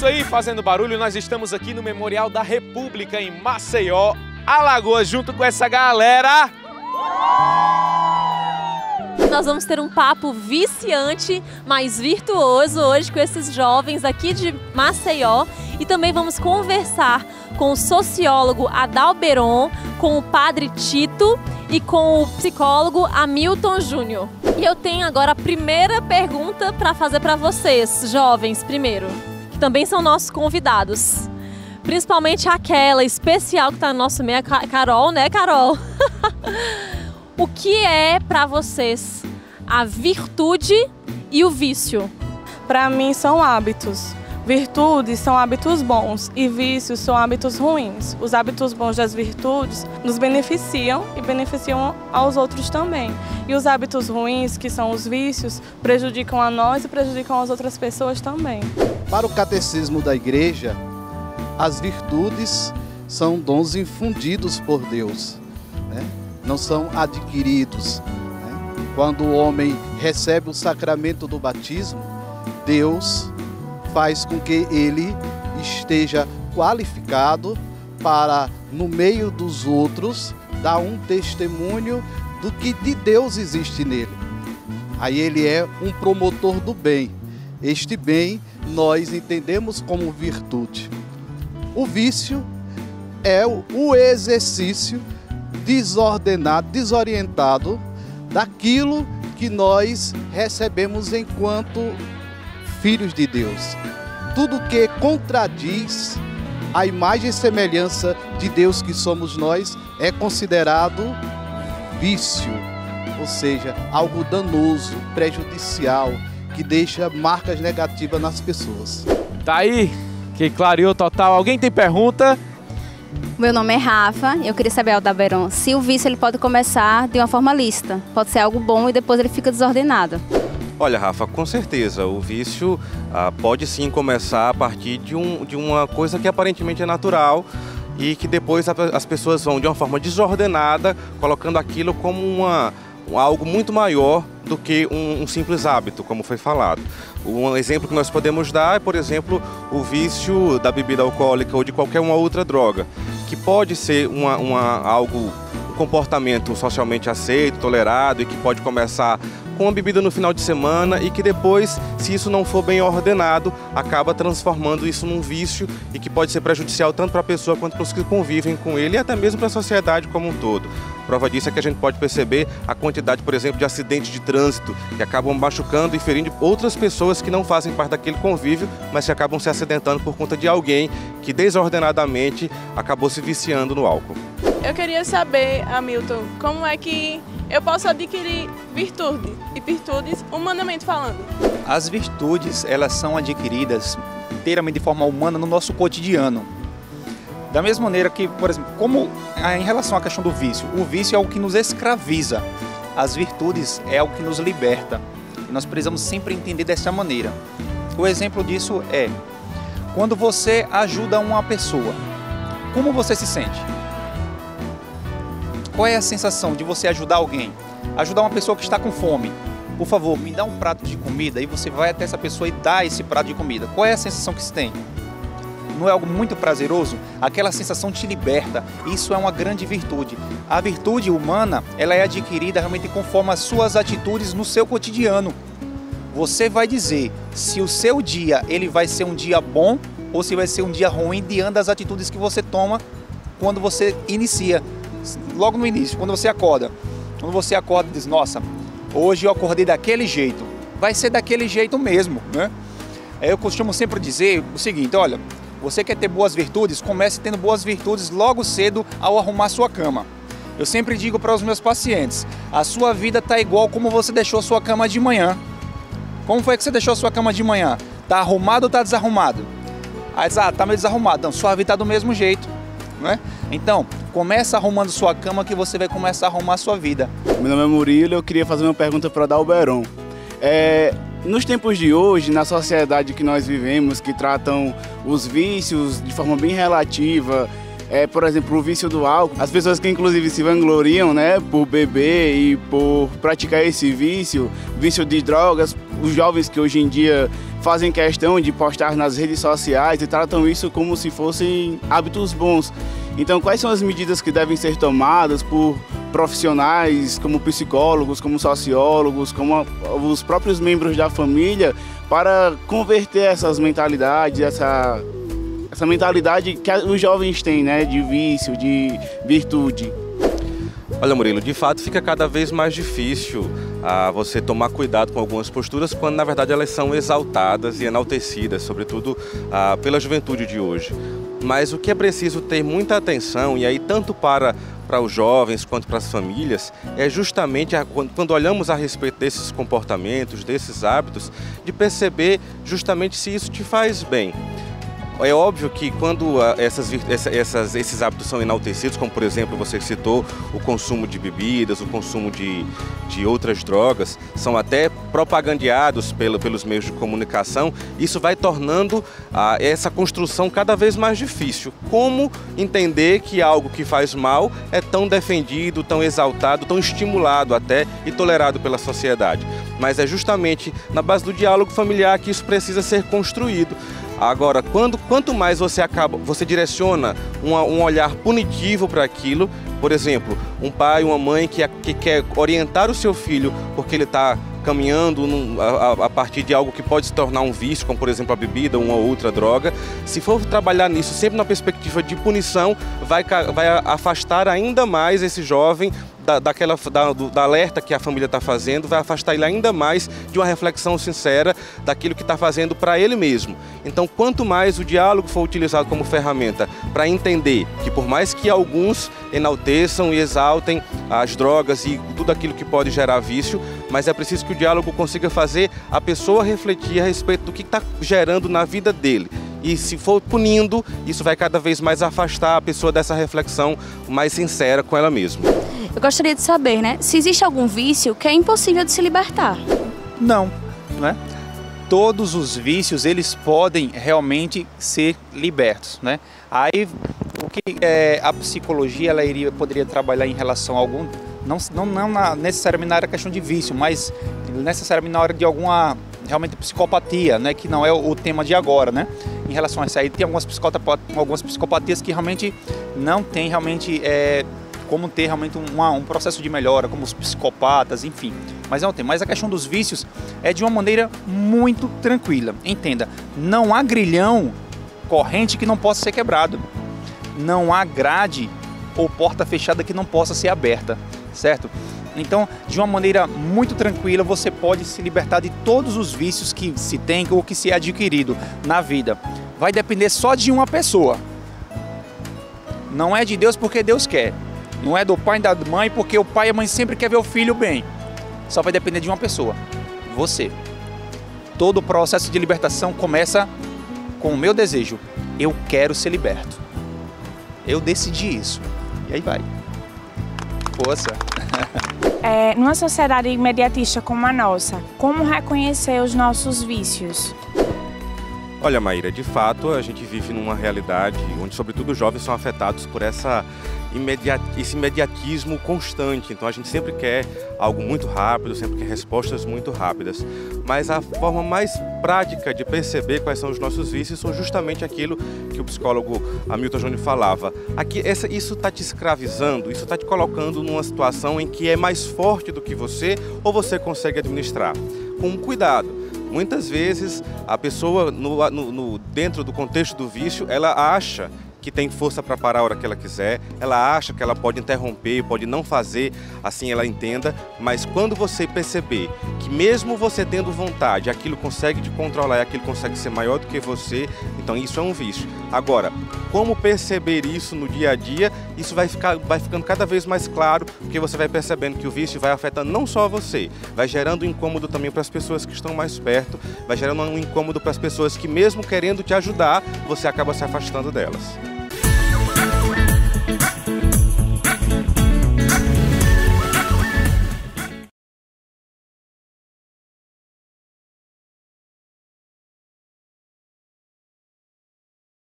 isso aí, fazendo barulho, nós estamos aqui no Memorial da República, em Maceió, Alagoas, junto com essa galera. Nós vamos ter um papo viciante, mas virtuoso hoje com esses jovens aqui de Maceió. E também vamos conversar com o sociólogo Adalberon, com o padre Tito e com o psicólogo Hamilton Júnior. E eu tenho agora a primeira pergunta para fazer para vocês, jovens, primeiro, que também são nossos convidados. Principalmente aquela especial que está no nosso meio, a Carol, né, Carol? O que é para vocês a virtude e o vício? Para mim são hábitos. Virtudes são hábitos bons e vícios são hábitos ruins. Os hábitos bons das virtudes nos beneficiam e beneficiam aos outros também. E os hábitos ruins, que são os vícios, prejudicam a nós e prejudicam as outras pessoas também. Para o catecismo da igreja, as virtudes são dons infundidos por Deus, né? Não são adquiridos. Né? Quando o homem recebe o sacramento do batismo, Deus faz com que ele esteja qualificado para, no meio dos outros, dar um testemunho do que de Deus existe nele. Aí ele é um promotor do bem. Este bem nós entendemos como virtude. O vício é o exercício desordenado, desorientado daquilo que nós recebemos enquanto filhos de Deus. Tudo que contradiz a imagem e semelhança de Deus que somos nós é considerado vício, ou seja, algo danoso, prejudicial, que deixa marcas negativas nas pessoas. Tá aí, que clareou total. Alguém tem pergunta? Meu nome é Rafa, eu queria saber, Adalberon, se o vício ele pode começar de uma forma lícita, pode ser algo bom e depois ele fica desordenado. Olha, Rafa, com certeza, o vício pode sim começar a partir de uma coisa que aparentemente é natural e que depois as pessoas vão de uma forma desordenada, colocando aquilo como algo muito maior do que um simples hábito, como foi falado. Um exemplo que nós podemos dar é, por exemplo, o vício da bebida alcoólica ou de qualquer uma outra droga, que pode ser um comportamento socialmente aceito, tolerado e que pode começar com a bebida no final de semana e que depois, se isso não for bem ordenado, acaba transformando isso num vício e que pode ser prejudicial tanto para a pessoa quanto para os que convivem com ele e até mesmo para a sociedade como um todo. Prova disso é que a gente pode perceber a quantidade, por exemplo, de acidentes de trânsito que acabam machucando e ferindo outras pessoas que não fazem parte daquele convívio, mas que acabam se acidentando por conta de alguém que desordenadamente acabou se viciando no álcool. Eu queria saber, Hamilton, como é que eu posso adquirir virtude e virtudes humanamente falando? As virtudes, elas são adquiridas inteiramente de forma humana no nosso cotidiano. Da mesma maneira que, por exemplo, em relação à questão do vício, o vício é o que nos escraviza, as virtudes é o que nos liberta. E nós precisamos sempre entender dessa maneira. O exemplo disso é, quando você ajuda uma pessoa, como você se sente? Qual é a sensação de você ajudar alguém? Ajudar uma pessoa que está com fome. Por favor, me dá um prato de comida e você vai até essa pessoa e dá esse prato de comida. Qual é a sensação que se tem? Não é algo muito prazeroso? Aquela sensação te liberta. Isso é uma grande virtude. A virtude humana, ela é adquirida realmente conforme as suas atitudes no seu cotidiano. Você vai dizer se o seu dia ele vai ser um dia bom ou se vai ser um dia ruim diante das atitudes que você toma quando você inicia. Logo no início, quando você acorda. Quando você acorda e diz, nossa, hoje eu acordei daquele jeito. Vai ser daquele jeito mesmo, né? Eu costumo sempre dizer o seguinte, olha, você quer ter boas virtudes? Comece tendo boas virtudes logo cedo ao arrumar sua cama. Eu sempre digo para os meus pacientes, a sua vida está igual como você deixou sua cama de manhã. Como foi que você deixou sua cama de manhã? Está arrumado ou está desarrumado? Aí diz, está meio desarrumado. Não, sua vida está do mesmo jeito, né? Então, começa arrumando sua cama que você vai começar a arrumar sua vida. Meu nome é Murilo, eu queria fazer uma pergunta para o Adalberon. Nos tempos de hoje, na sociedade que nós vivemos, que tratam os vícios de forma bem relativa, Por exemplo, o vício do álcool. As pessoas que inclusive se vangloriam, né, por beber e por praticar esse vício de drogas, os jovens que hoje em dia fazem questão de postar nas redes sociais e tratam isso como se fossem hábitos bons. Então, quais são as medidas que devem ser tomadas por profissionais, como psicólogos, como sociólogos, como os próprios membros da família, para converter essas mentalidades, essa mentalidade que os jovens têm, né, de vício, de virtude? Olha, Murilo, de fato fica cada vez mais difícil você tomar cuidado com algumas posturas quando, na verdade, elas são exaltadas e enaltecidas, sobretudo pela juventude de hoje. Mas o que é preciso ter muita atenção, e aí tanto para os jovens quanto para as famílias, é justamente quando olhamos a respeito desses comportamentos, desses hábitos, de perceber justamente se isso te faz bem. É óbvio que quando esses hábitos são enaltecidos, como por exemplo você citou o consumo de bebidas, o consumo de outras drogas, são até propagandeados pelos meios de comunicação, isso vai tornando essa construção cada vez mais difícil. Como entender que algo que faz mal é tão defendido, tão exaltado, tão estimulado até e tolerado pela sociedade? Mas é justamente na base do diálogo familiar que isso precisa ser construído. Agora, quanto mais você direciona um olhar punitivo para aquilo, por exemplo, um pai, uma mãe que quer orientar o seu filho porque ele está caminhando a partir de algo que pode se tornar um vício, como por exemplo a bebida ou uma outra droga, se for trabalhar nisso sempre na perspectiva de punição, vai afastar ainda mais esse jovem da alerta que a família está fazendo, vai afastar ele ainda mais de uma reflexão sincera daquilo que está fazendo para ele mesmo. Então, quanto mais o diálogo for utilizado como ferramenta para entender que por mais que alguns enalteçam e exaltem as drogas e tudo aquilo que pode gerar vício, mas é preciso que o diálogo consiga fazer a pessoa refletir a respeito do que está gerando na vida dele. E se for punindo, isso vai cada vez mais afastar a pessoa dessa reflexão mais sincera com ela mesma. Eu gostaria de saber, né, se existe algum vício que é impossível de se libertar. Não, né? Todos os vícios, eles podem realmente ser libertos, né? Aí, o que a psicologia poderia trabalhar em relação a algum, não necessariamente na área da questão de vício, mas necessariamente na hora de alguma realmente psicopatia, né, que não é o tema de agora, né? Em relação a isso aí, tem algumas psicopatias que realmente não tem realmente como ter realmente um processo de melhora, como os psicopatas, enfim. Mas não tem. Mas a questão dos vícios é de uma maneira muito tranquila. Entenda, não há grilhão corrente que não possa ser quebrado. Não há grade ou porta fechada que não possa ser aberta, certo? Então, de uma maneira muito tranquila, você pode se libertar de todos os vícios que se tem ou que se é adquirido na vida. Vai depender só de uma pessoa. Não é de Deus porque Deus quer. Não é do pai e da mãe porque o pai e a mãe sempre quer ver o filho bem. Só vai depender de uma pessoa, você. Todo o processo de libertação começa com o meu desejo. Eu quero ser liberto. Eu decidi isso. E aí vai. Força. Numa sociedade imediatista como a nossa, como reconhecer os nossos vícios? Olha, Maíra, de fato a gente vive numa realidade onde sobretudo os jovens são afetados por esse imediatismo constante. Então a gente sempre quer algo muito rápido, sempre quer respostas muito rápidas. Mas a forma mais prática de perceber quais são os nossos vícios são justamente aquilo que o psicólogo Hamilton Júnior falava. Isso está te escravizando, isso está te colocando numa situação em que é mais forte do que você ou você consegue administrar. Com cuidado. Muitas vezes a pessoa, dentro do contexto do vício, ela acha que tem força para parar a hora que ela quiser, ela acha que ela pode interromper, pode não fazer, assim ela entenda, mas quando você perceber que mesmo você tendo vontade, aquilo consegue te controlar e aquilo consegue ser maior do que você, então isso é um vício. Agora, como perceber isso no dia a dia, isso vai ficando cada vez mais claro, porque você vai percebendo que o vício vai afetando não só você, vai gerando um incômodo também para as pessoas que estão mais perto, vai gerando um incômodo para as pessoas que mesmo querendo te ajudar, você acaba se afastando delas.